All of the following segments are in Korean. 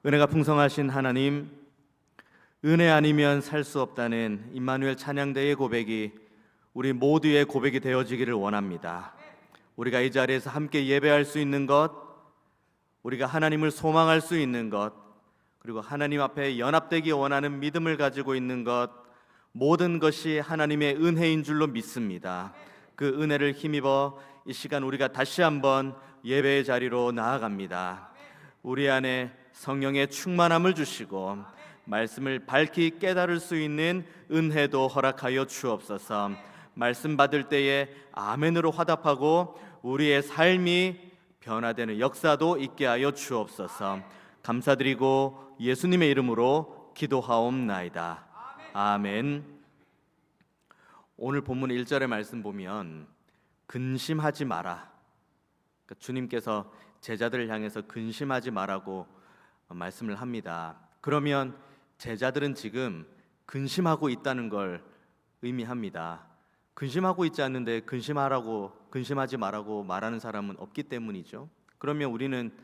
은혜가 풍성하신 하나님, 은혜 아니면 살 수 없다는 임마누엘 찬양대의 고백이 우리 모두의 고백이 되어지기를 원합니다. 우리가 이 자리에서 함께 예배할 수 있는 것, 우리가 하나님을 소망할 수 있는 것, 그리고 하나님 앞에 연합되기 원하는 믿음을 가지고 있는 것, 모든 것이 하나님의 은혜인 줄로 믿습니다. 그 은혜를 힘입어 이 시간 우리가 다시 한번 예배의 자리로 나아갑니다. 우리 안에 성령의 충만함을 주시고 말씀을 밝히 깨달을 수 있는 은혜도 허락하여 주옵소서. 말씀 받을 때에 아멘으로 화답하고 우리의 삶이 변화되는 역사도 있게 하여 주옵소서. 감사드리고 예수님의 이름으로 기도하옵나이다. 아멘. 오늘 본문 1절의 말씀 보면 근심하지 마라. 주님께서 제자들을 향해서 근심하지 말라고 말씀을 합니다. 그러면 제자들은 지금 근심하고 있다는 걸 의미합니다. 근심하고 있지 않는데 근심하지 말라고 말하는 사람은 없기 때문이죠. 그러면 우리는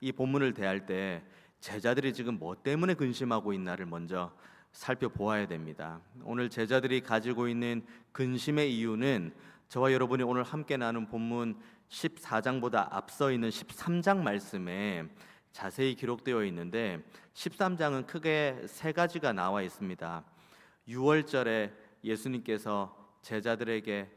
이 본문을 대할 때 제자들이 지금 뭐 때문에 근심하고 있나를 먼저 살펴보아야 됩니다. 오늘 제자들이 가지고 있는 근심의 이유는 저와 여러분이 오늘 함께 나눈 본문 14장보다 앞서 있는 13장 말씀에 자세히 기록되어 있는데 13장은 크게 세 가지가 나와 있습니다. 6월절에 예수님께서 제자들에게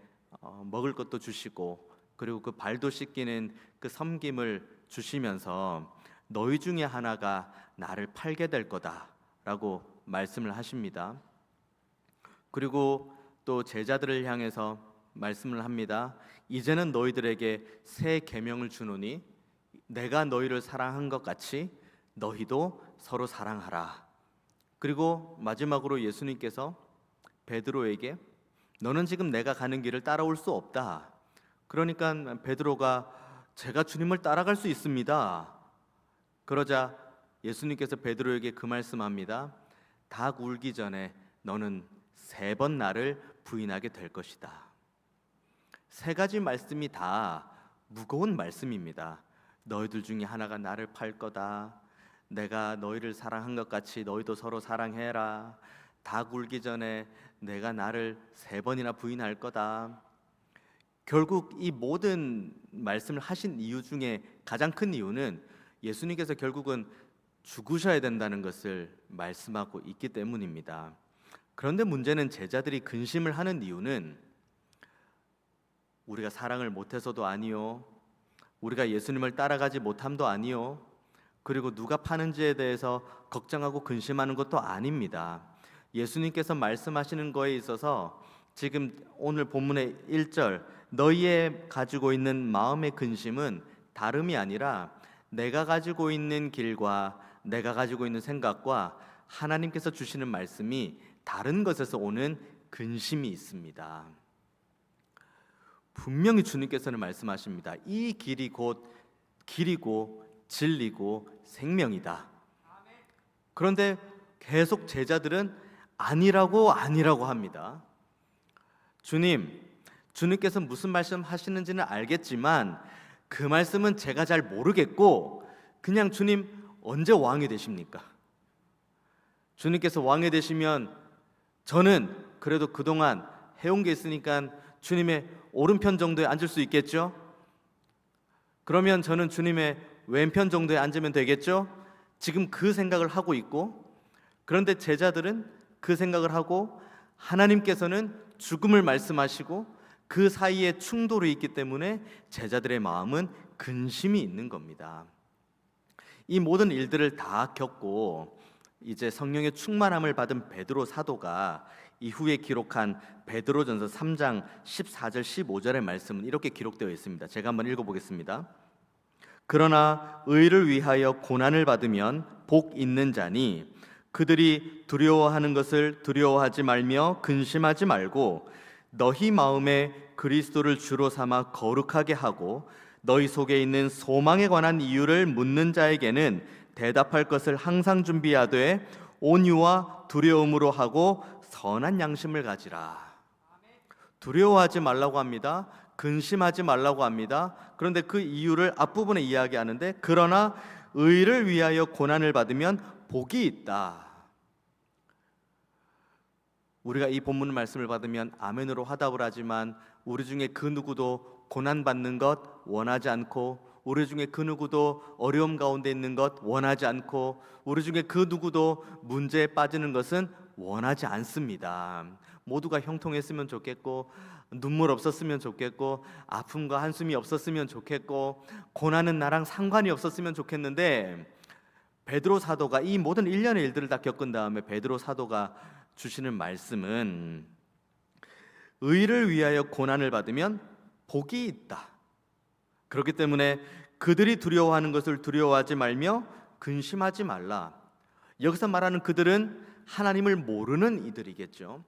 먹을 것도 주시고 그리고 그 발도 씻기는 그 섬김을 주시면서 너희 중에 하나가 나를 팔게 될 거다라고 말씀을 하십니다. 그리고 또 제자들을 향해서 말씀을 합니다. 이제는 너희들에게 새 계명을 주노니 내가 너희를 사랑한 것 같이 너희도 서로 사랑하라. 그리고 마지막으로 예수님께서 베드로에게 너는 지금 내가 가는 길을 따라올 수 없다. 그러니까 베드로가 제가 주님을 따라갈 수 있습니다. 그러자 예수님께서 베드로에게 그 말씀합니다. 닭 울기 전에 너는 3번 나를 부인하게 될 것이다. 세 가지 말씀이 다 무거운 말씀입니다. 너희들 중에 하나가 나를 팔 거다. 내가 너희를 사랑한 것 같이 너희도 서로 사랑해라. 닭 울기 전에 내가 나를 3번이나 부인할 거다. 결국 이 모든 말씀을 하신 이유 중에 가장 큰 이유는 예수님께서 결국은 죽으셔야 된다는 것을 말씀하고 있기 때문입니다. 그런데 문제는 제자들이 근심을 하는 이유는 우리가 사랑을 못해서도 아니요, 우리가 예수님을 따라가지 못함도 아니요, 그리고 누가 파는지에 대해서 걱정하고 근심하는 것도 아닙니다. 예수님께서 말씀하시는 거에 있어서 지금 오늘 본문의 1절 너희의 가지고 있는 마음의 근심은 다름이 아니라 내가 가지고 있는 길과 내가 가지고 있는 생각과 하나님께서 주시는 말씀이 다른 것에서 오는 근심이 있습니다. 분명히 주님께서는 말씀하십니다. 이 길이 곧 길이고 진리고 생명이다. 그런데 계속 제자들은 아니라고 합니다. 주님께서 무슨 말씀 하시는지는 알겠지만 그 말씀은 제가 잘 모르겠고 그냥 주님 언제 왕이 되십니까? 주님께서 왕이 되시면 저는 그래도 그동안 해온 게 있으니까 주님의 오른편 정도에 앉을 수 있겠죠? 그러면 저는 주님의 왼편 정도에 앉으면 되겠죠? 지금 그 생각을 하고 있고, 그런데 제자들은 그 생각을 하고 하나님께서는 죽음을 말씀하시고 그 사이에 충돌이 있기 때문에 제자들의 마음은 근심이 있는 겁니다. 이 모든 일들을 다 겪고 이제 성령의 충만함을 받은 베드로 사도가 이후에 기록한 베드로전서 3장 14절 15절의 말씀은 이렇게 기록되어 있습니다. 제가 한번 읽어보겠습니다. 그러나 의를 위하여 고난을 받으면 복 있는 자니 그들이 두려워하는 것을 두려워하지 말며 근심하지 말고 너희 마음에 그리스도를 주로 삼아 거룩하게 하고 너희 속에 있는 소망에 관한 이유를 묻는 자에게는 대답할 것을 항상 준비하되 온유와 두려움으로 하고 선한 양심을 가지라. 두려워하지 말라고 합니다. 근심하지 말라고 합니다. 그런데 그 이유를 앞부분에 이야기하는데 그러나 의를 위하여 고난을 받으면 복이 있다. 우리가 이 본문 말씀을 받으면 아멘으로 화답을 하지만 우리 중에 그 누구도 고난받는 것 원하지 않고, 우리 중에 그 누구도 어려움 가운데 있는 것 원하지 않고, 우리 중에 그 누구도 문제에 빠지는 것은 원하지 않습니다. 모두가 형통했으면 좋겠고, 눈물 없었으면 좋겠고, 아픔과 한숨이 없었으면 좋겠고, 고난은 나랑 상관이 없었으면 좋겠는데, 베드로 사도가 이 모든 일련의 일들을 다 겪은 다음에 베드로 사도가 주시는 말씀은 의를 위하여 고난을 받으면 복이 있다. 그렇기 때문에 그들이 두려워하는 것을 두려워하지 말며 근심하지 말라. 여기서 말하는 그들은 하나님을 모르는 이들이겠죠.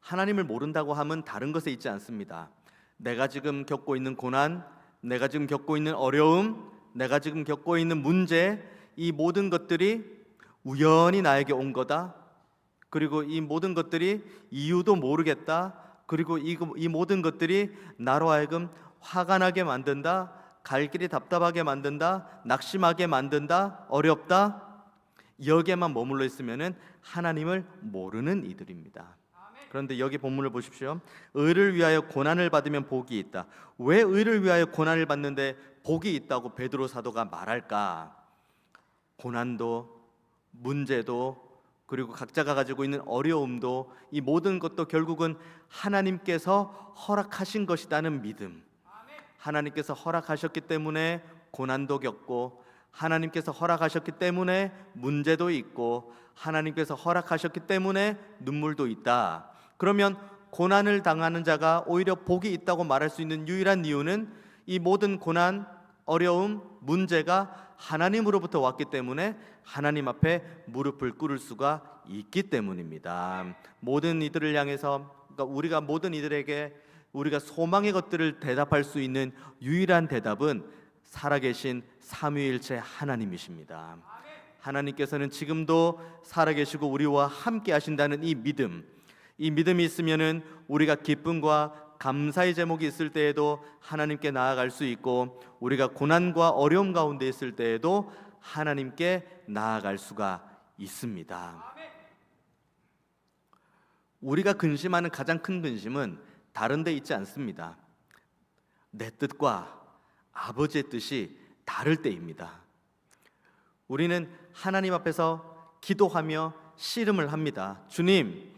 하나님을 모른다고 하면 다른 것에 있지 않습니다. 내가 지금 겪고 있는 고난, 내가 지금 겪고 있는 어려움, 내가 지금 겪고 있는 문제, 이 모든 것들이 우연히 나에게 온 거다. 그리고 이 모든 것들이 이유도 모르겠다. 그리고 이 모든 것들이 나로 하여금 화가 나게 만든다, 갈 길이 답답하게 만든다, 낙심하게 만든다, 어렵다. 여기에만 머물러 있으면은 하나님을 모르는 이들입니다. 그런데 여기 본문을 보십시오. 의를 위하여 고난을 받으면 복이 있다. 왜 의를 위하여 고난을 받는데 복이 있다고 베드로 사도가 말할까? 고난도, 문제도, 그리고 각자가 가지고 있는 어려움도, 이 모든 것도 결국은 하나님께서 허락하신 것이라는 믿음. 하나님께서 허락하셨기 때문에 고난도 겪고, 하나님께서 허락하셨기 때문에 문제도 있고, 하나님께서 허락하셨기 때문에 눈물도 있다. 그러면 고난을 당하는 자가 오히려 복이 있다고 말할 수 있는 유일한 이유는 이 모든 고난, 어려움, 문제가 하나님으로부터 왔기 때문에 하나님 앞에 무릎을 꿇을 수가 있기 때문입니다. 모든 이들을 향해서, 그러니까 우리가 모든 이들에게 우리가 소망의 것들을 대답할 수 있는 유일한 대답은 살아계신 삼위일체 하나님이십니다. 하나님께서는 지금도 살아계시고 우리와 함께 하신다는 이 믿음이 있으면은 우리가 기쁨과 감사의 제목이 있을 때에도 하나님께 나아갈 수 있고, 우리가 고난과 어려움 가운데 있을 때에도 하나님께 나아갈 수가 있습니다. 우리가 근심하는 가장 큰 근심은 다른 데 있지 않습니다. 내 뜻과 아버지의 뜻이 다를 때입니다. 우리는 하나님 앞에서 기도하며 씨름을 합니다. 주님,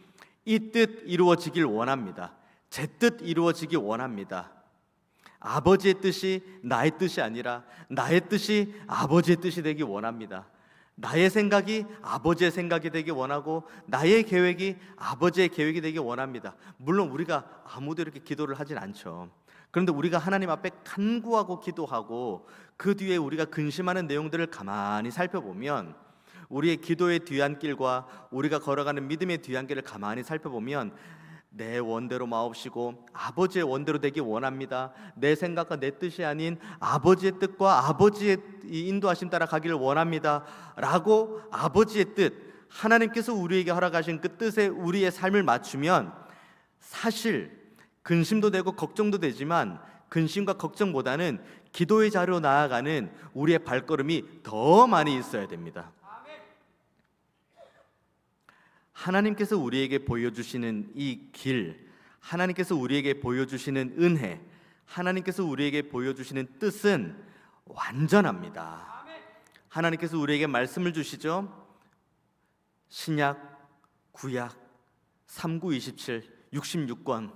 이 뜻 이루어지길 원합니다. 제 뜻 이루어지길 원합니다. 아버지의 뜻이 나의 뜻이 아니라 나의 뜻이 아버지의 뜻이 되기 원합니다. 나의 생각이 아버지의 생각이 되기 원하고, 나의 계획이 아버지의 계획이 되기 원합니다. 물론 우리가 아무도 이렇게 기도를 하진 않죠. 그런데 우리가 하나님 앞에 간구하고 기도하고 그 뒤에 우리가 근심하는 내용들을 가만히 살펴보면, 우리의 기도의 뒤안길과 우리가 걸어가는 믿음의 뒤안길을 가만히 살펴보면 내 원대로 마옵시고 아버지의 원대로 되기 원합니다. 내 생각과 내 뜻이 아닌 아버지의 뜻과 아버지의 인도하심 따라 가기를 원합니다 라고 아버지의 뜻, 하나님께서 우리에게 허락하신 그 뜻에 우리의 삶을 맞추면 사실 근심도 되고 걱정도 되지만, 근심과 걱정보다는 기도의 자리로 나아가는 우리의 발걸음이 더 많이 있어야 됩니다. 하나님께서 우리에게 보여주시는 이 길, 하나님께서 우리에게 보여주시는 은혜, 하나님께서 우리에게 보여주시는 뜻은 완전합니다. 하나님께서 우리에게 말씀을 주시죠. 신약, 구약, 3927, 66권,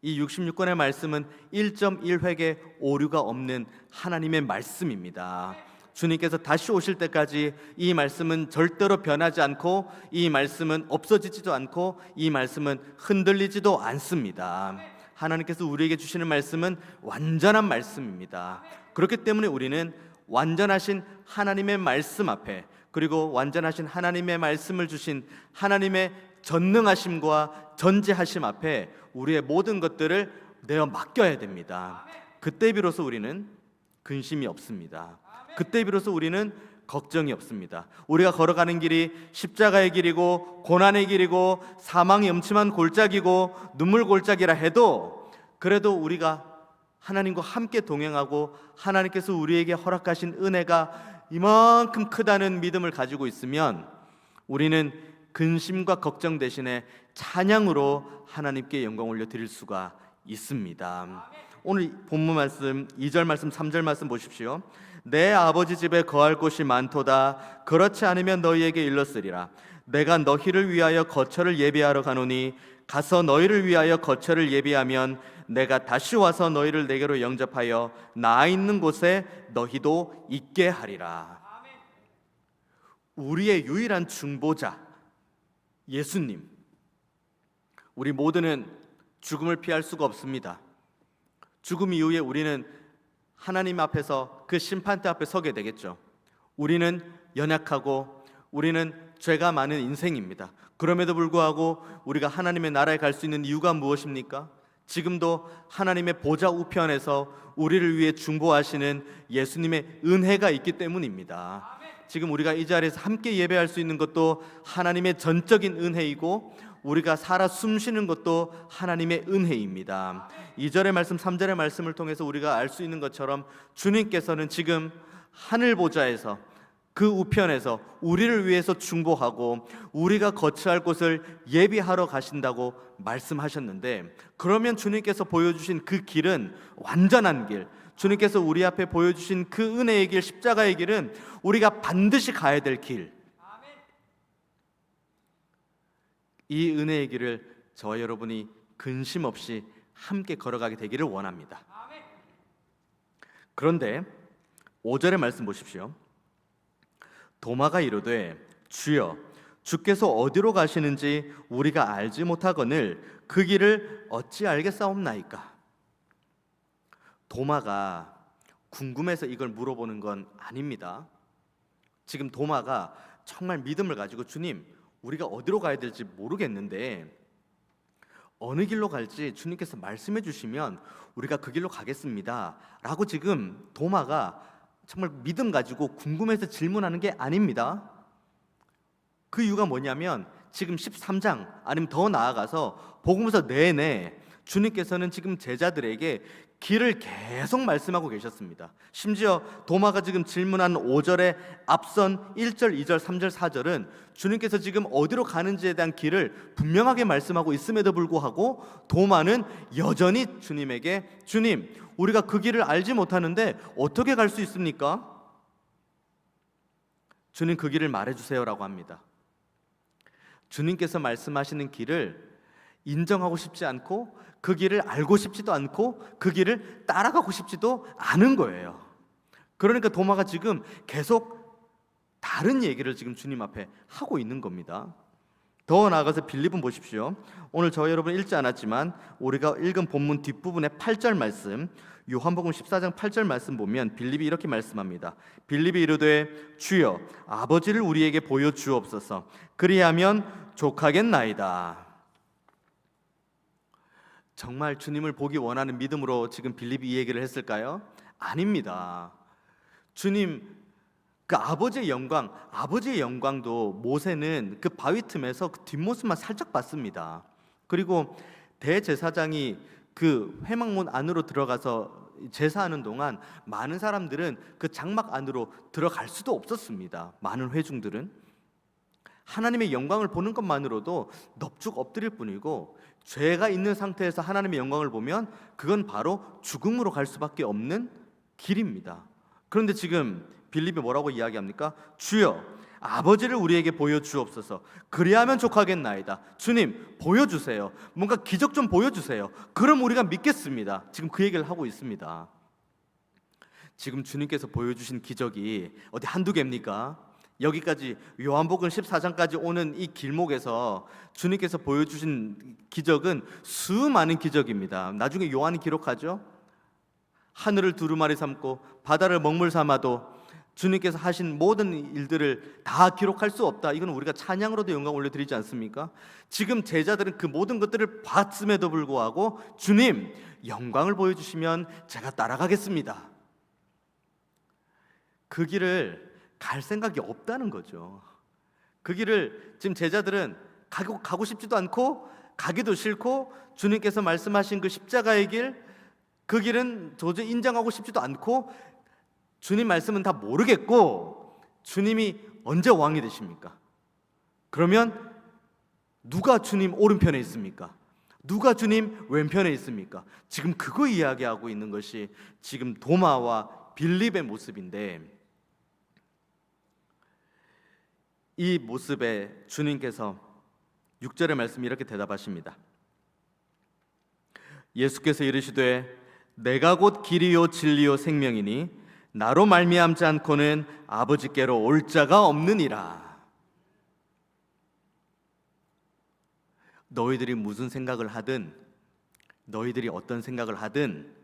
이 66권의 말씀은 1.1획의 오류가 없는 하나님의 말씀입니다. 주님께서 다시 오실 때까지 이 말씀은 절대로 변하지 않고, 이 말씀은 없어지지도 않고, 이 말씀은 흔들리지도 않습니다. 하나님께서 우리에게 주시는 말씀은 완전한 말씀입니다. 그렇기 때문에 우리는 완전하신 하나님의 말씀 앞에, 그리고 완전하신 하나님의 말씀을 주신 하나님의 전능하심과 전지하심 앞에 우리의 모든 것들을 내어 맡겨야 됩니다. 그때 비로소 우리는 근심이 없습니다. 그때 비로소 우리는 걱정이 없습니다. 우리가 걸어가는 길이 십자가의 길이고 고난의 길이고 사망의 음침한 골짜기고 눈물 골짜기라 해도, 그래도 우리가 하나님과 함께 동행하고 하나님께서 우리에게 허락하신 은혜가 이만큼 크다는 믿음을 가지고 있으면 우리는 근심과 걱정 대신에 찬양으로 하나님께 영광 올려드릴 수가 있습니다. 오늘 본문 말씀 2절 말씀 3절 말씀 보십시오. 내 아버지 집에 거할 곳이 많도다. 그렇지 않으면 너희에게 일렀으리라. 내가 너희를 위하여 거처를 예비하러 가노니 가서 너희를 위하여 거처를 예비하면 내가 다시 와서 너희를 내게로 영접하여 나 있는 곳에 너희도 있게 하리라. 우리의 유일한 중보자 예수님, 우리 모두는 죽음을 피할 수가 없습니다. 죽음 이후에 우리는 하나님 앞에서 그 심판대 앞에 서게 되겠죠. 우리는 연약하고 우리는 죄가 많은 인생입니다. 그럼에도 불구하고 우리가 하나님의 나라에 갈 수 있는 이유가 무엇입니까? 지금도 하나님의 보좌 우편에서 우리를 위해 중보하시는 예수님의 은혜가 있기 때문입니다. 지금 우리가 이 자리에서 함께 예배할 수 있는 것도 하나님의 전적인 은혜이고 우리가 살아 숨쉬는 것도 하나님의 은혜입니다. 2절의 말씀 3절의 말씀을 통해서 우리가 알 수 있는 것처럼 주님께서는 지금 하늘 보좌에서 그 우편에서 우리를 위해서 중보하고 우리가 거처할 곳을 예비하러 가신다고 말씀하셨는데, 그러면 주님께서 보여주신 그 길은 완전한 길, 주님께서 우리 앞에 보여주신 그 은혜의 길, 십자가의 길은 우리가 반드시 가야 될 길, 이 은혜의 길을 저와 여러분이 근심 없이 함께 걸어가게 되기를 원합니다. 그런데 5절의 말씀 보십시오. 도마가 이르되 주여 주께서 어디로 가시는지 우리가 알지 못하거늘 그 길을 어찌 알겠사옵나이까. 도마가 궁금해서 이걸 물어보는 건 아닙니다. 지금 도마가 정말 믿음을 가지고 주님, 우리가 어디로 가야 될지 모르겠는데 어느 길로 갈지 주님께서 말씀해 주시면 우리가 그 길로 가겠습니다 라고 지금 도마가 정말 믿음 가지고 궁금해서 질문하는 게 아닙니다. 그 이유가 뭐냐면 지금 13장 아니면 더 나아가서 복음서 내내 주님께서는 지금 제자들에게 길을 계속 말씀하고 계셨습니다. 심지어 도마가 지금 질문한 5절의 앞선 1절, 2절, 3절, 4절은 주님께서 지금 어디로 가는지에 대한 길을 분명하게 말씀하고 있음에도 불구하고 도마는 여전히 주님에게 주님, 우리가 그 길을 알지 못하는데 어떻게 갈 수 있습니까? 주님, 그 길을 말해주세요라고 합니다. 주님께서 말씀하시는 길을 인정하고 싶지 않고 그 길을 알고 싶지도 않고 그 길을 따라가고 싶지도 않은 거예요. 그러니까 도마가 지금 계속 다른 얘기를 지금 주님 앞에 하고 있는 겁니다. 더 나아가서 빌립은 보십시오. 오늘 저희 여러분 읽지 않았지만 우리가 읽은 본문 뒷부분의 8절 말씀, 요한복음 14장 8절 말씀 보면 빌립이 이렇게 말씀합니다. 빌립이 이르되 주여 아버지를 우리에게 보여주옵소서. 그리하면 족하겠나이다. 정말 주님을 보기 원하는 믿음으로 지금 빌립이 이 얘기를 했을까요? 아닙니다. 주님, 그 아버지의 영광도 모세는 그 바위 틈에서 그 뒷모습만 살짝 봤습니다. 그리고 대제사장이 그 회막문 안으로 들어가서 제사하는 동안 많은 사람들은 그 장막 안으로 들어갈 수도 없었습니다. 많은 회중들은 하나님의 영광을 보는 것만으로도 넙죽 엎드릴 뿐이고, 죄가 있는 상태에서 하나님의 영광을 보면 그건 바로 죽음으로 갈 수밖에 없는 길입니다. 그런데 지금 빌립이 뭐라고 이야기합니까? 주여 아버지를 우리에게 보여주옵소서. 그리하면 족하겠나이다. 주님 보여주세요. 뭔가 기적 좀 보여주세요. 그럼 우리가 믿겠습니다. 지금 그 얘기를 하고 있습니다. 지금 주님께서 보여주신 기적이 어디 한두 개입니까? 여기까지 요한복음 14장까지 오는 이 길목에서 주님께서 보여주신 기적은 수많은 기적입니다. 나중에 요한이 기록하죠. 하늘을 두루마리 삼고 바다를 먹물 삼아도 주님께서 하신 모든 일들을 다 기록할 수 없다. 이건 우리가 찬양으로도 영광 올려드리지 않습니까? 지금 제자들은 그 모든 것들을 봤음에도 불구하고 주님, 영광을 보여주시면 제가 따라가겠습니다. 그 길을 갈 생각이 없다는 거죠. 그 길을 지금 제자들은 가고 싶지도 않고 가기도 싫고 주님께서 말씀하신 그 십자가의 길, 그 길은 도저히 인정하고 싶지도 않고 주님 말씀은 다 모르겠고 주님이 언제 왕이 되십니까? 그러면 누가 주님 오른편에 있습니까? 누가 주님 왼편에 있습니까? 지금 그거 이야기하고 있는 것이 지금 도마와 빌립의 모습인데, 이 모습에 주님께서 6절의 말씀이 이렇게 대답하십니다. 예수께서 이르시되 내가 곧 길이요 진리요 생명이니 나로 말미암지 않고는 아버지께로 올 자가 없느니라. 너희들이 무슨 생각을 하든, 너희들이 어떤 생각을 하든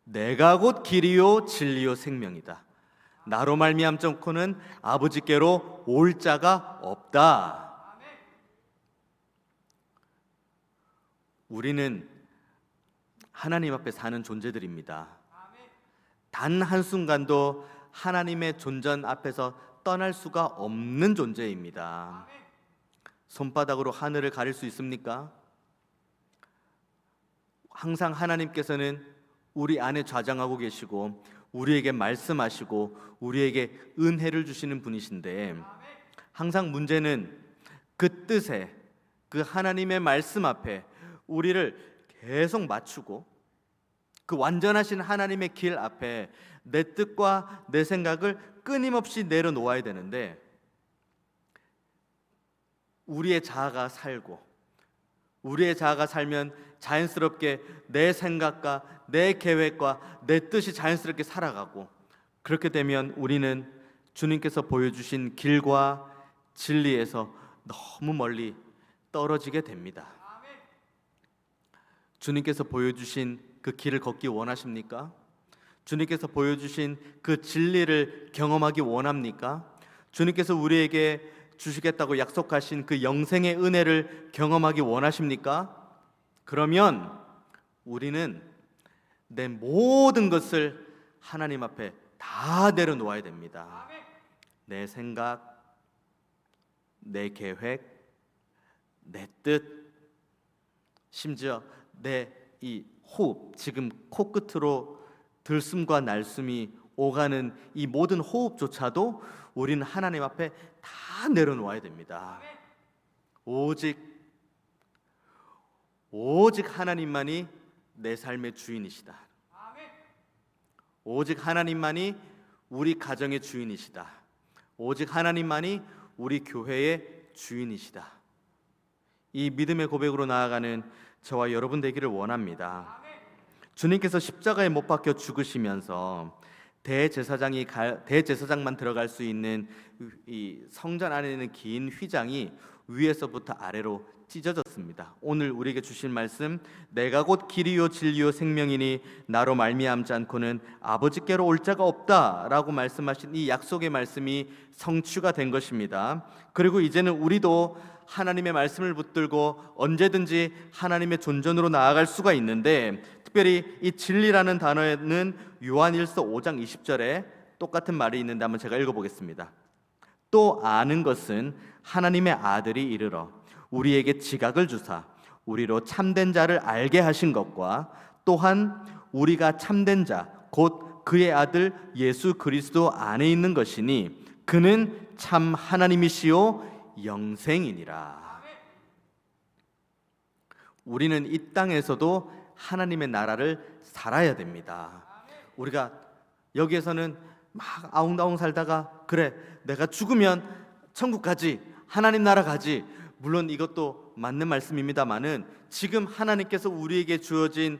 내가 곧 길이요 진리요 생명이다. 나로 말미암지 않고는 아버지께로 올 자가 없다. 우리는 하나님 앞에 사는 존재들입니다. 단 한순간도 하나님의 존전 앞에서 떠날 수가 없는 존재입니다. 손바닥으로 하늘을 가릴 수 있습니까? 항상 하나님께서는 우리 안에 좌장하고 계시고 우리에게 말씀하시고 우리에게 은혜를 주시는 분이신데, 항상 문제는 그 뜻에, 그 하나님의 말씀 앞에 우리를 계속 맞추고 그 완전하신 하나님의 길 앞에 내 뜻과 내 생각을 끊임없이 내려놓아야 되는데, 우리의 자아가 살고 우리의 자아가 살면 자연스럽게 내 생각과 내 계획과 내 뜻이 자연스럽게 살아가고, 그렇게 되면 우리는 주님께서 보여주신 길과 진리에서 너무 멀리 떨어지게 됩니다. 주님께서 보여주신 그 길을 걷기 원하십니까? 주님께서 보여주신 그 진리를 경험하기 원합니까? 주님께서 우리에게 주시겠다고 약속하신 그 영생의 은혜를 경험하기 원하십니까? 그러면 우리는 내 모든 것을 하나님 앞에 다 내려놓아야 됩니다. 내 생각, 내 계획, 내 뜻, 심지어 내 이 호흡, 지금 코끝으로 들숨과 날숨이 오가는 이 모든 호흡조차도 우리는 하나님 앞에 다 내려놓아야 됩니다. 오직 하나님만이 내 삶의 주인이시다. 오직 하나님만이 우리 가정의 주인이시다. 오직 하나님만이 우리 교회의 주인이시다. 이 믿음의 고백으로 나아가는 저와 여러분 되기를 원합니다. 주님께서 십자가에 못 박혀 죽으시면서 대제사장만 들어갈 수 있는 이 성전 안에 있는 긴 휘장이 위에서부터 아래로 찢어졌습니다. 오늘 우리에게 주신 말씀, 내가 곧 길이요 진리요 생명이니 나로 말미암지 않고는 아버지께로 올 자가 없다라고 말씀하신 이 약속의 말씀이 성취가 된 것입니다. 그리고 이제는 우리도 하나님의 말씀을 붙들고 언제든지 하나님의 존전으로 나아갈 수가 있는데, 특별히 이 진리라는 단어에는 요한일서 5장 20절에 똑같은 말이 있는데 한번 제가 읽어보겠습니다. 또 아는 것은 하나님의 아들이 이르러 우리에게 지각을 주사 우리로 참된 자를 알게 하신 것과 또한 우리가 참된 자 곧 그의 아들 예수 그리스도 안에 있는 것이니 그는 참 하나님이시요 영생이니라. 우리는 이 땅에서도 하나님의 나라를 살아야 됩니다. 우리가 여기에서는 막 아웅다웅 살다가 그래 내가 죽으면 천국 가지, 하나님 나라 가지, 물론 이것도 맞는 말씀입니다마는 지금 하나님께서 우리에게 주신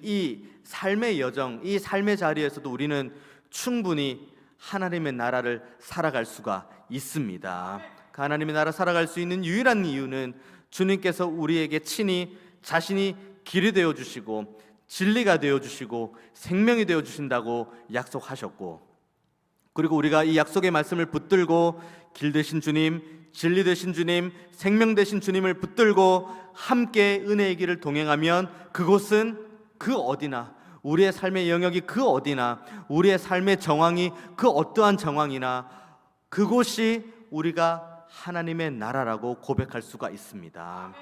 이 삶의 여정, 이 삶의 자리에서도 우리는 충분히 하나님의 나라를 살아갈 수가 있습니다. 그 하나님의 나라 살아갈 수 있는 유일한 이유는 주님께서 우리에게 친히 자신이 길이 되어 주시고 진리가 되어 주시고 생명이 되어 주신다고 약속하셨고, 그리고 우리가 이 약속의 말씀을 붙들고 길 되신 주님, 진리 되신 주님, 생명 되신 주님을 붙들고 함께 은혜의 길을 동행하면 그곳은 그 어디나, 우리의 삶의 영역이 그 어디나, 우리의 삶의 정황이 그 어떠한 정황이나 그곳이 우리가 하나님의 나라라고 고백할 수가 있습니다.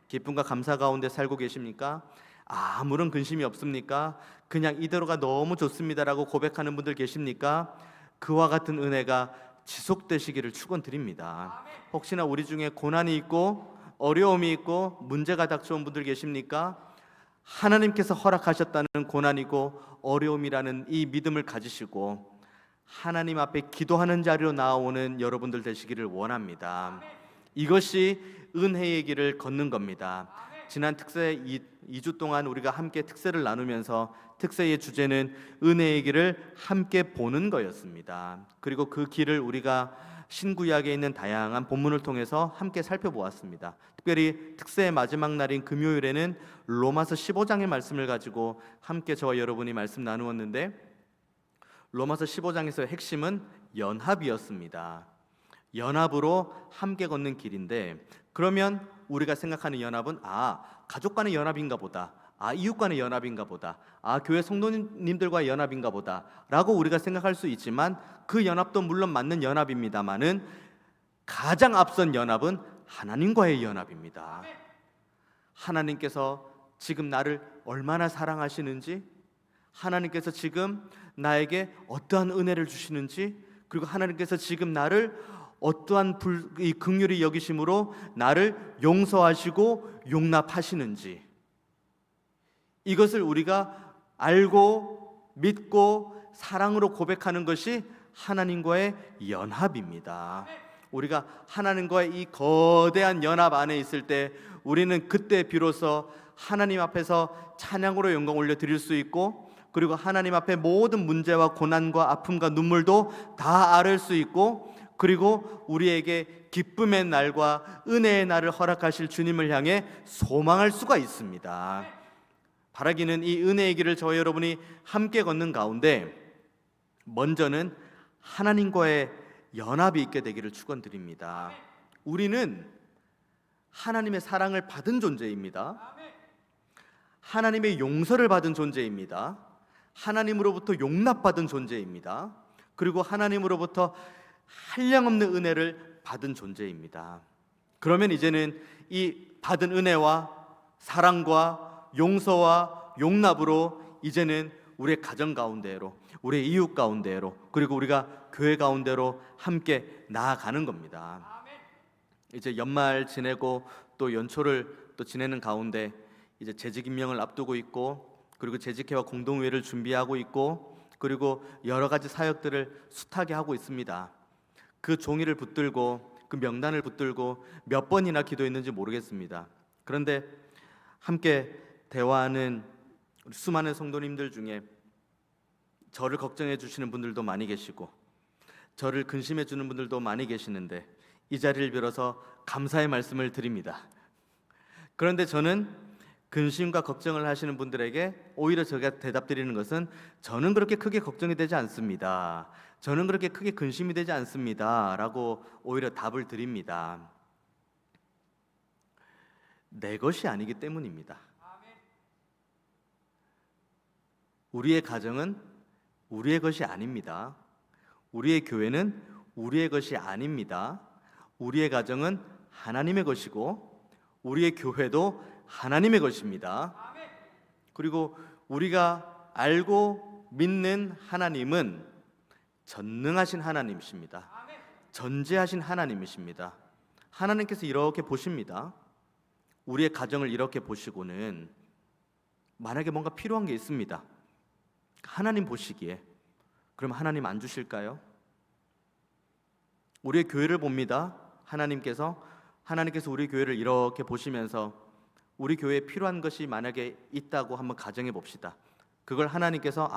기쁨과 감사 가운데 살고 계십니까? 아무런 근심이 없습니까? 그냥 이대로가 너무 좋습니다라고 고백하는 분들 계십니까? 그와 같은 은혜가 지속되시기를 축원드립니다. 혹시나 우리 중에 고난이 있고 어려움이 있고 문제가 닥쳐온 분들 계십니까? 하나님께서 허락하셨다는 고난이고 어려움이라는 이 믿음을 가지시고 하나님 앞에 기도하는 자리로 나오는 여러분들 되시기를 원합니다. 이것이 은혜의 길을 걷는 겁니다. 지난 특세 2주 동안 우리가 함께 특세를 나누면서 특세의 주제는 은혜의 길을 함께 보는 거였습니다. 그리고 그 길을 우리가 신구약에 있는 다양한 본문을 통해서 함께 살펴보았습니다. 특별히 특세의 마지막 날인 금요일에는 로마서 15장의 말씀을 가지고 함께 저와 여러분이 말씀 나누었는데, 로마서 15장에서의 핵심은 연합이었습니다. 연합으로 함께 걷는 길인데, 그러면 우리가 생각하는 연합은 가족 간의 연합인가 보다, 이웃 간의 연합인가 보다, 교회 성도님들과의 연합인가 보다 라고 우리가 생각할 수 있지만, 그 연합도 물론 맞는 연합입니다마는 가장 앞선 연합은 하나님과의 연합입니다. 하나님께서 지금 나를 얼마나 사랑하시는지, 하나님께서 지금 나에게 어떠한 은혜를 주시는지, 그리고 하나님께서 지금 나를 어떠한 긍휼히 여기심으로 나를 용서하시고 용납하시는지, 이것을 우리가 알고 믿고 사랑으로 고백하는 것이 하나님과의 연합입니다. 우리가 하나님과의 이 거대한 연합 안에 있을 때 우리는 그때 비로소 하나님 앞에서 찬양으로 영광 올려드릴 수 있고, 그리고 하나님 앞에 모든 문제와 고난과 아픔과 눈물도 다 앓을 수 있고, 그리고 우리에게 기쁨의 날과 은혜의 날을 허락하실 주님을 향해 소망할 수가 있습니다. 바라기는 이 은혜의 길을 저와 여러분이 함께 걷는 가운데 먼저는 하나님과의 연합이 있게 되기를 축원드립니다. 우리는 하나님의 사랑을 받은 존재입니다. 하나님의 용서를 받은 존재입니다. 하나님으로부터 용납받은 존재입니다. 그리고 하나님으로부터 한량없는 은혜를 받은 존재입니다. 그러면 이제는 이 받은 은혜와 사랑과 용서와 용납으로 이제는 우리의 가정 가운데로, 우리의 이웃 가운데로, 그리고 우리가 교회 가운데로 함께 나아가는 겁니다. 이제 연말 지내고 또 연초를 또 지내는 가운데 이제 재직 임명을 앞두고 있고, 그리고 재직회와 공동회를 준비하고 있고, 그리고 여러 가지 사역들을 숱하게 하고 있습니다. 그 종이를 붙들고 그 명단을 붙들고 몇 번이나 기도했는지 모르겠습니다. 그런데 함께 대화하는 수많은 성도님들 중에 저를 걱정해 주시는 분들도 많이 계시고 저를 근심해 주는 분들도 많이 계시는데, 이 자리를 빌어서 감사의 말씀을 드립니다. 그런데 저는 근심과 걱정을 하시는 분들에게 오히려 제가 대답드리는 것은, 저는 그렇게 크게 걱정이 되지 않습니다, 저는 그렇게 크게 근심이 되지 않습니다 라고 오히려 답을 드립니다. 내 것이 아니기 때문입니다. 우리의 가정은 우리의 것이 아닙니다. 우리의 교회는 우리의 것이 아닙니다. 우리의 가정은 하나님의 것이고 우리의 교회도 하나님의 것입니다. 그리고 우리가 알고 믿는 하나님은 전능하신 하나님이십니다. 전지하신 하나님이십니다. 하나님께서 이렇게 보십니다. 우리의 가정을 이렇게 보시고는 만약에 뭔가 필요한 게 있습니다. 하나님 보시기에 그럼 하나님 안 주실까요? 우리의 교회를 봅니다. 하나님께서 우리 교회를 이렇게 보시면서 우리 교회에 필요한 것이 만약에 있다고 한번 가정해 봅시다. 그걸 하나님께서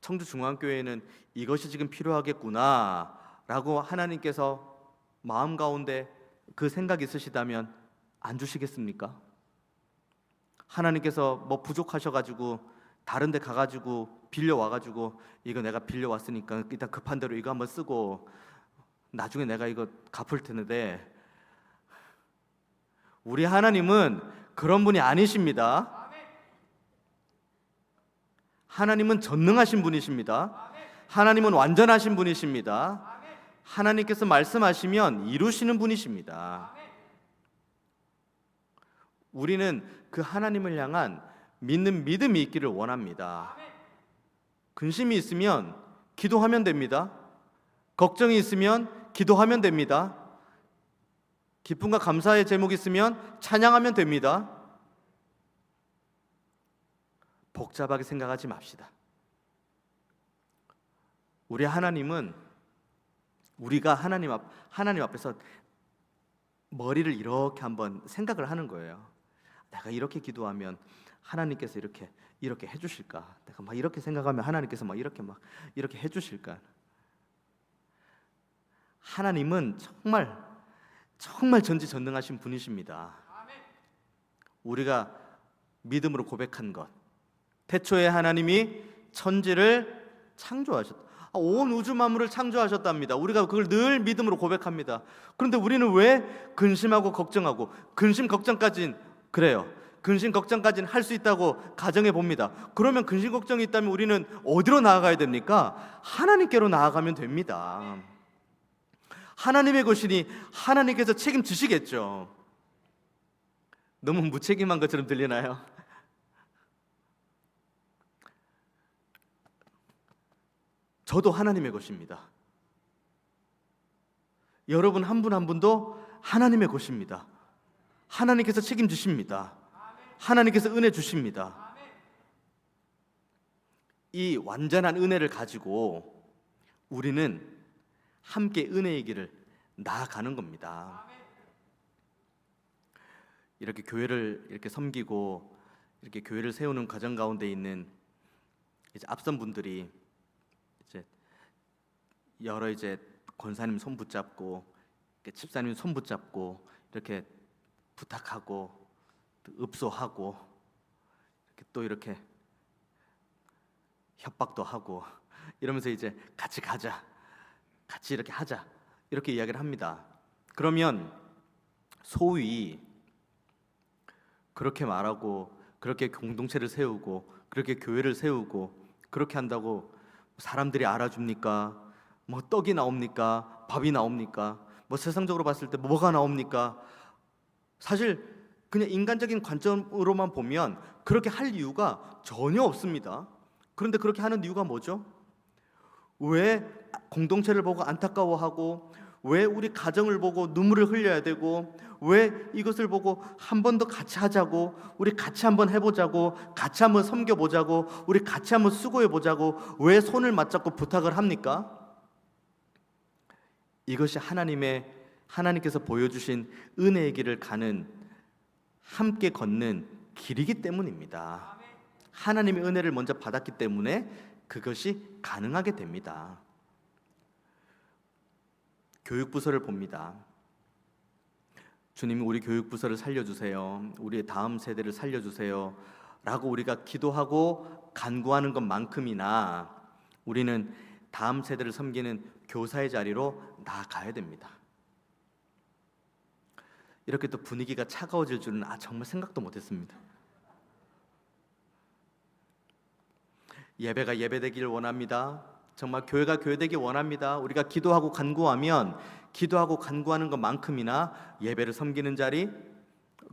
청주중앙교회에는 이것이 지금 필요하겠구나 라고 하나님께서 마음 가운데 그 생각이 있으시다면 안 주시겠습니까? 하나님께서 뭐 부족하셔가지고 다른 데 가가지고 빌려와가지고 이거 내가 빌려왔으니까 일단 급한 대로 이거 한번 쓰고 나중에 내가 이거 갚을 텐데, 우리 하나님은 그런 분이 아니십니다. 하나님은 전능하신 분이십니다. 하나님은 완전하신 분이십니다. 하나님께서 말씀하시면 이루시는 분이십니다. 우리는 그 하나님을 향한 믿는 믿음이 있기를 원합니다. 근심이 있으면 기도하면 됩니다. 걱정이 있으면 기도하면 됩니다. 기쁨과 감사의 제목이 있으면 찬양하면 됩니다. 복잡하게 생각하지 맙시다. 우리 하나님은 우리가 하나님 앞에서 머리를 이렇게 한번 생각을 하는 거예요. 내가 이렇게 기도하면 하나님께서 이렇게 해주실까? 내가 막 이렇게 생각하면 하나님께서 막 이렇게 해주실까? 하나님은 정말 전지전능하신 분이십니다. 우리가 믿음으로 고백한 것, 태초에 하나님이 천지를 창조하셨다. 온 우주 만물을 창조하셨답니다. 우리가 그걸 늘 믿음으로 고백합니다. 그런데 우리는 왜 근심하고 걱정하고, 근심 걱정까지는 그래요. 근심 걱정까지는 할 수 있다고 가정해 봅니다. 그러면 근심 걱정이 있다면 우리는 어디로 나아가야 됩니까? 하나님께로 나아가면 됩니다. 하나님의 것이니 하나님께서 책임지시겠죠. 너무 무책임한 것처럼 들리나요? 저도 하나님의 것입니다. 여러분 한 분 한 분도 하나님의 것입니다. 하나님께서 책임지십니다. 하나님께서 은혜 주십니다. 이 완전한 은혜를 가지고 우리는 함께 은혜의 길을 나아가는 겁니다. 이렇게 교회를 이렇게 섬기고 이렇게 교회를 세우는 과정 가운데 있는 이제 앞선 분들이 이제 여러 권사님 손 붙잡고 집사님 손 붙잡고 이렇게 부탁하고 읍소하고 또 이렇게 협박도 하고 이러면서 이제 같이 가자, 같이 이렇게 하자 이렇게 이야기를 합니다. 그러면 소위 그렇게 말하고 그렇게 공동체를 세우고 그렇게 교회를 세우고 그렇게 한다고 사람들이 알아줍니까? 뭐 떡이 나옵니까? 밥이 나옵니까? 뭐 세상적으로 봤을 때 뭐가 나옵니까? 사실 그냥 인간적인 관점으로만 보면 그렇게 할 이유가 전혀 없습니다. 그런데 그렇게 하는 이유가 뭐죠? 왜 공동체를 보고 안타까워하고, 왜 우리 가정을 보고 눈물을 흘려야 되고, 왜 이것을 보고 한 번 더 같이 하자고, 우리 같이 한번 해보자고, 같이 한번 섬겨보자고, 우리 같이 한번 수고해보자고 왜 손을 맞잡고 부탁을 합니까? 이것이 하나님께서 보여주신 은혜의 길을 가는, 함께 걷는 길이기 때문입니다. 하나님의 은혜를 먼저 받았기 때문에 그것이 가능하게 됩니다. 교육부서를 봅니다. 주님, 우리 교육부서를 살려주세요. 우리의 다음 세대를 살려주세요 라고 우리가 기도하고 간구하는 것만큼이나 우리는 다음 세대를 섬기는 교사의 자리로 나아가야 됩니다. 이렇게 또 분위기가 차가워질 줄은 정말 생각도 못했습니다. 예배가 예배되기를 원합니다. 정말 교회가 교회되기 원합니다. 우리가 기도하고 간구하면 기도하고 간구하는 것만큼이나 예배를 섬기는 자리,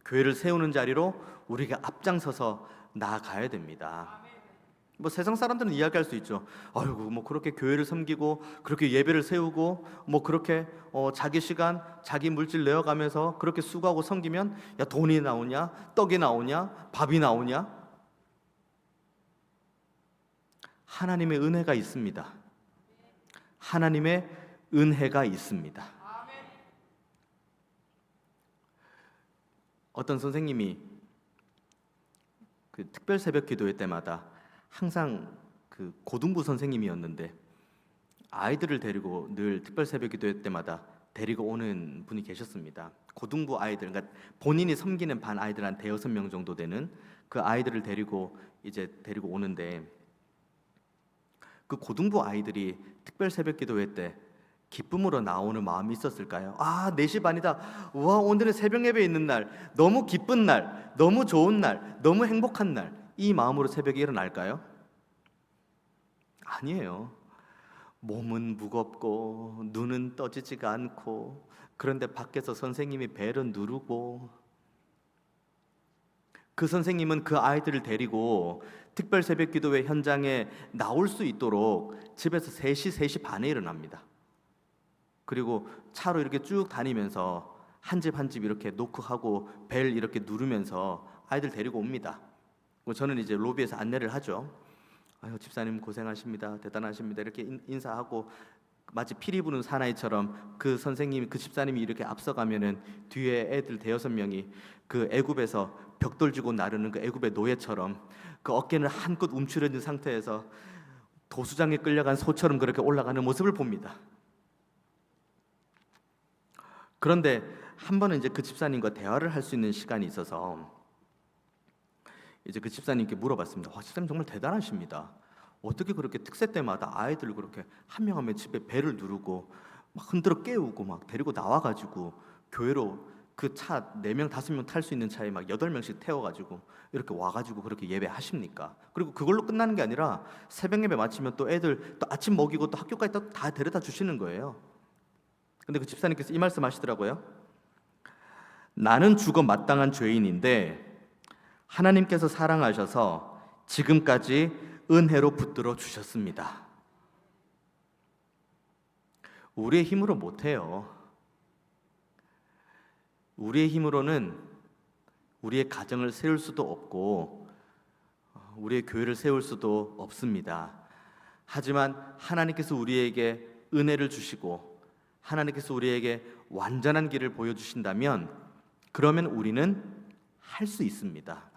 교회를 세우는 자리로 우리가 앞장서서 나아가야 됩니다. 뭐 세상 사람들은 이야기할 수 있죠. 아이고 뭐 그렇게 교회를 섬기고 그렇게 예배를 세우고 뭐 그렇게 자기 시간, 자기 물질 내어가면서 그렇게 수고하고 섬기면 야 돈이 나오냐, 떡이 나오냐, 밥이 나오냐? 하나님의 은혜가 있습니다. 하나님의 은혜가 있습니다. 어떤 선생님이 그 특별 새벽 기도회 때마다 항상 그 고등부 선생님이었는데 아이들을 데리고 늘 특별 새벽 기도회 때마다 데리고 오는 분이 계셨습니다. 고등부 아이들, 그러니까 본인이 섬기는 반 아이들 한 5-6명 정도 되는 그 아이들을 데리고 오는데 그 고등부 아이들이 특별 새벽 기도회 때 기쁨으로 나오는 마음이 있었을까요? 4시 반이다. 와, 오늘은 새벽 예배 있는 날, 너무 기쁜 날, 너무 좋은 날, 너무 행복한 날, 이 마음으로 새벽에 일어날까요? 아니에요. 몸은 무겁고 눈은 떠지지가 않고, 그런데 밖에서 선생님이 벨을 누르고 그 선생님은 그 아이들을 데리고 특별 새벽 기도회 현장에 나올 수 있도록 집에서 3시 반에 일어납니다. 그리고 차로 이렇게 쭉 다니면서 한 집 한 집 이렇게 노크하고 벨 이렇게 누르면서 아이들 데리고 옵니다. 저는 이제 로비에서 안내를 하죠. 아유, 집사님 고생하십니다. 대단하십니다. 이렇게 인사하고 마치 피리 부는 사나이처럼 그 선생님이, 그 집사님이 이렇게 앞서가면은 뒤에 애들 5-6명이 그 애굽에서 벽돌 쥐고 나르는 그 애굽의 노예처럼 그 어깨는 한껏 움츠러진 상태에서 도수장에 끌려간 소처럼 그렇게 올라가는 모습을 봅니다. 그런데 한 번은 이제 그 집사님과 대화를 할 수 있는 시간이 있어서 이제 그 집사님께 물어봤습니다. 와, 집사님 정말 대단하십니다. 어떻게 그렇게 특세 때마다 아이들 그렇게 한 명 한 명 집에 배를 누르고 막 흔들어 깨우고 막 데리고 나와가지고 교회로 그 차 4명 5명 탈 수 있는 차에 막 8명씩 태워가지고 이렇게 와가지고 그렇게 예배하십니까? 그리고 그걸로 끝나는 게 아니라 새벽 예배 마치면 또 애들 또 아침 먹이고 또 학교까지 또 다 데려다 주시는 거예요. 근데 그 집사님께서 이 말씀 하시더라고요. 나는 죽어 마땅한 죄인인데 하나님께서 사랑하셔서 지금까지 은혜로 붙들어 주셨습니다. 우리의 힘으로 못해요. 우리의 힘으로는 우리의 가정을 세울 수도 없고 우리의 교회를 세울 수도 없습니다. 하지만 하나님께서 우리에게 은혜를 주시고 하나님께서 우리에게 완전한 길을 보여주신다면 그러면 우리는 할 수 있습니다.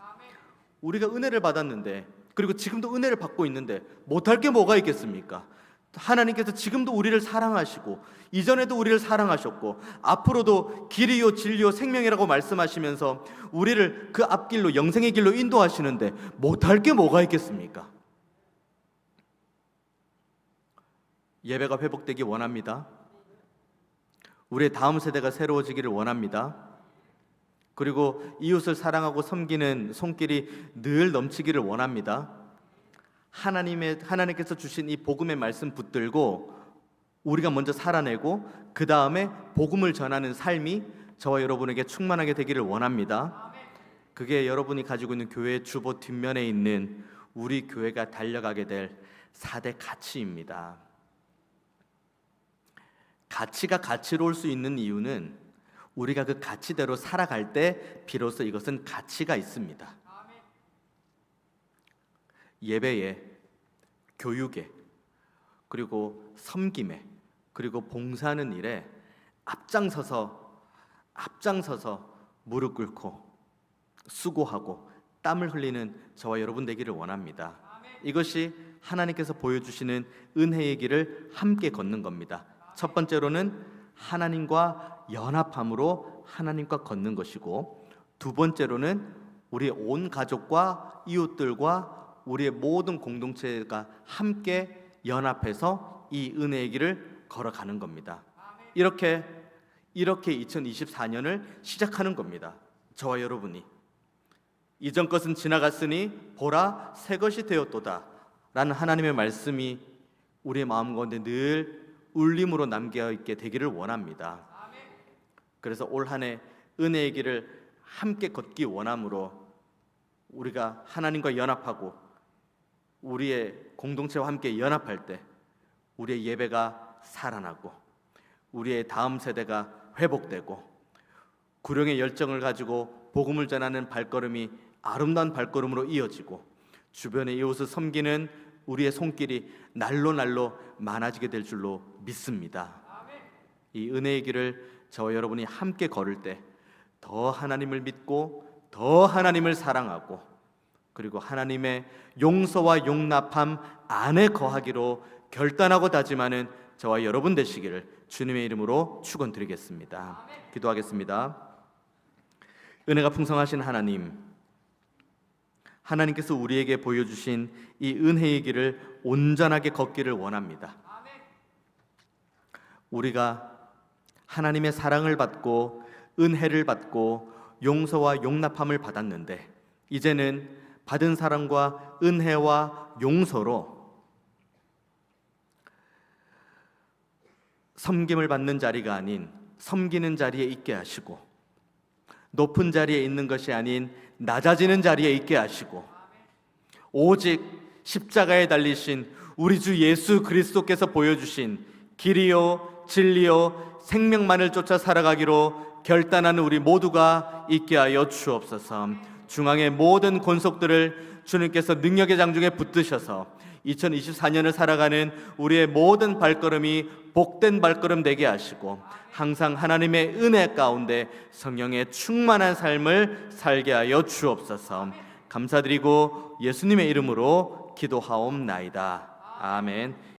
우리가 은혜를 받았는데 그리고 지금도 은혜를 받고 있는데 못할 게 뭐가 있겠습니까? 하나님께서 지금도 우리를 사랑하시고 이전에도 우리를 사랑하셨고 앞으로도 길이요 진리요 생명이라고 말씀하시면서 우리를 그 앞길로 영생의 길로 인도하시는데 못할 게 뭐가 있겠습니까? 예배가 회복되기 원합니다. 우리의 다음 세대가 새로워지기를 원합니다. 그리고 이웃을 사랑하고 섬기는 손길이 늘 넘치기를 원합니다. 하나님께서 주신 이 복음의 말씀 붙들고 우리가 먼저 살아내고 그 다음에 복음을 전하는 삶이 저와 여러분에게 충만하게 되기를 원합니다. 그게 여러분이 가지고 있는 교회의 주보 뒷면에 있는 우리 교회가 달려가게 될 4대 가치입니다. 가치가 가치로울 수 있는 이유는 우리가 그 가치대로 살아갈 때 비로소 이것은 가치가 있습니다. 예배에, 교육에, 그리고 섬김에, 그리고 봉사하는 일에 앞장서서 무릎 꿇고 수고하고 땀을 흘리는 저와 여러분 되기를 원합니다. 이것이 하나님께서 보여주시는 은혜의 길을 함께 걷는 겁니다. 첫 번째로는 하나님과 연합함으로 하나님과 걷는 것이고, 두 번째로는 우리의 온 가족과 이웃들과 우리의 모든 공동체가 함께 연합해서 이 은혜의 길을 걸어가는 겁니다. 이렇게 2024년을 시작하는 겁니다. 저와 여러분이 이전 것은 지나갔으니 보라 새 것이 되었도다 라는 하나님의 말씀이 우리의 마음 가운데 늘 울림으로 남겨있게 되기를 원합니다. 그래서 올 한 해 은혜의 길을 함께 걷기 원함으로 우리가 하나님과 연합하고 우리의 공동체와 함께 연합할 때 우리의 예배가 살아나고 우리의 다음 세대가 회복되고 구령의 열정을 가지고 복음을 전하는 발걸음이 아름다운 발걸음으로 이어지고 주변의 이웃을 섬기는 우리의 손길이 날로 많아지게 될 줄로 믿습니다. 이 은혜의 길을 저와 여러분이 함께 걸을 때 더 하나님을 믿고 더 하나님을 사랑하고 그리고 하나님의 용서와 용납함 안에 거하기로 결단하고 다짐하는 저와 여러분 되시기를 주님의 이름으로 축원드리겠습니다. 기도하겠습니다. 은혜가 풍성하신 하나님께서 우리에게 보여주신 이 은혜의 길을 온전하게 걷기를 원합니다. 우리가 하나님의 사랑을 받고 은혜를 받고 용서와 용납함을 받았는데 이제는 받은 사랑과 은혜와 용서로 섬김을 받는 자리가 아닌 섬기는 자리에 있게 하시고 높은 자리에 있는 것이 아닌 낮아지는 자리에 있게 하시고, 오직 십자가에 달리신 우리 주 예수 그리스도께서 보여주신 길이요 진리요 생명만을 쫓아 살아가기로 결단하는 우리 모두가 있게 하여 주옵소서. 중앙의 모든 권속들을 주님께서 능력의 장중에 붙드셔서 2024년을 살아가는 우리의 모든 발걸음이 복된 발걸음 되게 하시고, 항상 하나님의 은혜 가운데 성령의 충만한 삶을 살게 하여 주옵소서. 감사드리고 예수님의 이름으로 기도하옵나이다. 아멘.